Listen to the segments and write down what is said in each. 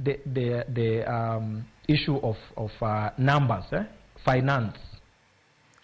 the issue of numbers, finance.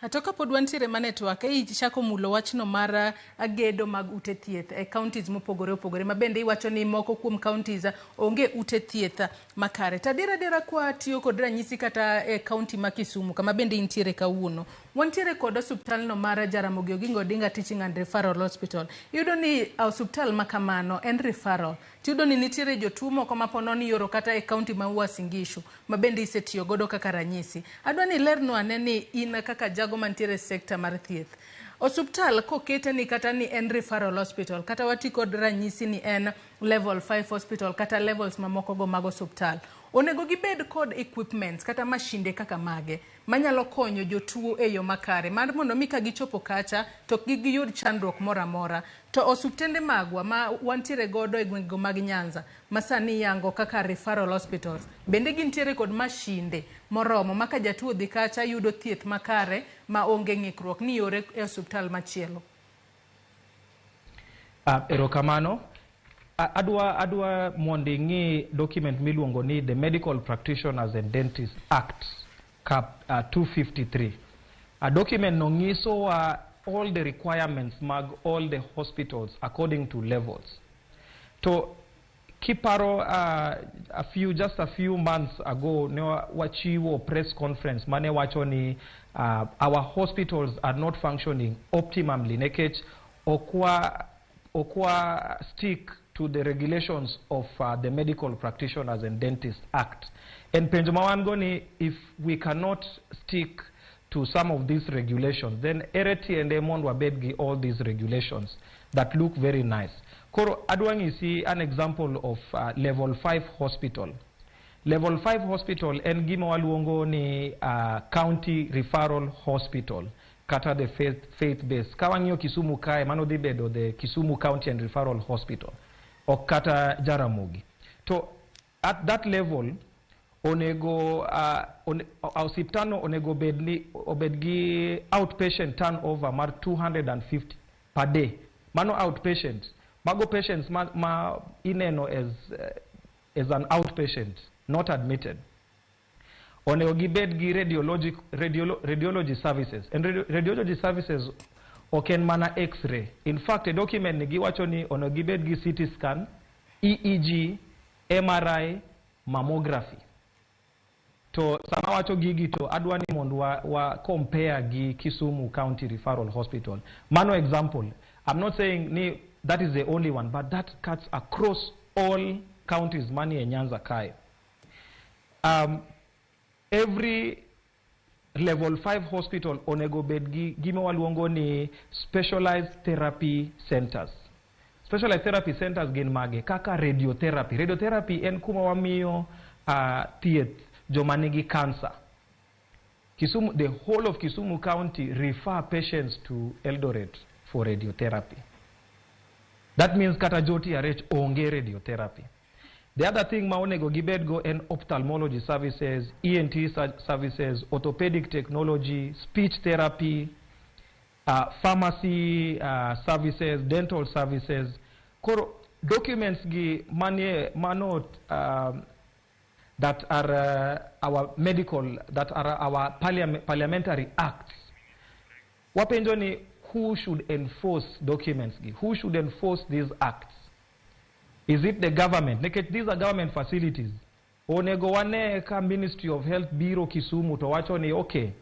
Atoka pod wantiere manetwork ichako mulo wachno mar agedo mag ute thieth e counties mopogore opogore mabende iwacho ni moko kuom counties onge ute thieth makare. Tadira kwa tiyo kod ranyisi kata e county ma Kisumu kama bende intiere kawuono. Wantiere kod osiptal no mar Ramogi Ndong'a Teaching and Referral Hospital. Yudo ni osiptal makamano en referral. Tiyudo ni nitiere jotuo moko mapono ni yoro kata e county ma Uasin Gishu mabende isetiyo godo kaka ranyisi. Adwa ni lerno ane ni in kaka jago mantiere sekta mar thieth. Osiptal kokete ni kata ni en referral hospital kata wati kod ranyisi ni en level 5 hospital kata levels mamoko go mag osiptal. Onego gibed kod equipments kata mashinde kaka mage manyalo konyo jotuo e yo makare mar mondo mi ka gichopo kacha to giyud chandruok mora mora. To osiptende magwa ma wantiere godo e gwenge mag Nyanza masani yango kaka referral hospitals bende gintiere kod mashinde moromo maka jatuo dhi kacha yudo thieth makare ma onge ng'ikruok ni yore e osiptal machielo. Erokamano. Adwa mondi ngi document miluongo ni the Medical Practitioners and Dentists Act Cap 253. A document no ngiso all the requirements mag all the hospitals according to levels. To kiparo just a few months ago ne wachiwo press conference mane wacho ni our hospitals are not functioning optimally nekech okwa stick to the regulations of the Medical Practitioners and Dentists Act. And penjomawangoni, if we cannot stick to some of these regulations, then ereti and emon wabedgi all these regulations that look very nice. Koro adwang isi an example of level 5 hospital. Level 5 hospital en gima waluongo ni county referral hospital kata the faith based. Kawangio Kisumu kae mano dhi bedo the Kisumu County and Referral Hospital o kata Jaramogi. To at that level onego osiptano onego obedgi outpatient turnover mar 250 per day. Mano outpatient. Mago patients ma ineno as an outpatient, not admitted. Onego gibedgi radiology services. And radiology services oken mana X-ray. In fact, a document nigi wacho ni onego gibedgi CT scan, EEG, MRI, mammography. To sama wacho gigi to adwa ni mondo wa compare gi Kisumu County Referral Hospital. Mano example. I'm not saying ni that is the only one, but that cuts across all counties mani e Nyanza kai. Every level 5 hospital onego bedgi gima waluongo ni specialized therapy centers. Specialized therapy centers gin mage kaka radiotherapy. Radiotherapy en kuma wamiyo thieth joma nigi cancer. Kisumu, the whole of Kisumu County refer patients to Eldoret for radiotherapy. That means kata joti arech onge radiotherapy. The other thing maonego gibedgo en ophthalmology services, ENT services, orthopedic technology, speech therapy, pharmacy services, dental services. Koro documents gi mano that are our medical, that are our parliamentary acts. Wapenjo ni who should enforce documents gi? Who should enforce these acts? Is it the government? These are government facilities. Onego wane ka Ministry of Health Bureau Kisumu to wacho ni okay.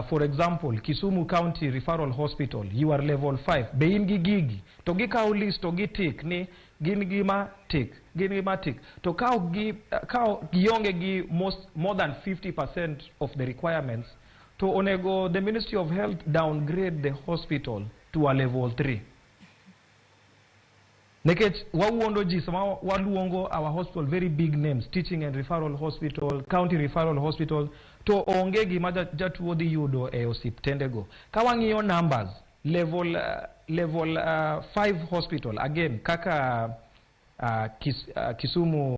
For example, Kisumu County Referral Hospital, you are level 5. Be in gigi. To gi kao list to gi tick ni gin gima tick. To kao gionge gi more than 50% of the requirements. To onego the Ministry of Health downgrade the hospital to a level 3. Nekech wawuondo ji sama waluongo our hospital very big names, teaching and referral hospital, county referral hospital, to onge gima jatuo dhi yudo e osiptende go. Kawang'iyo numbers, level 5 hospital again kaka Kisumu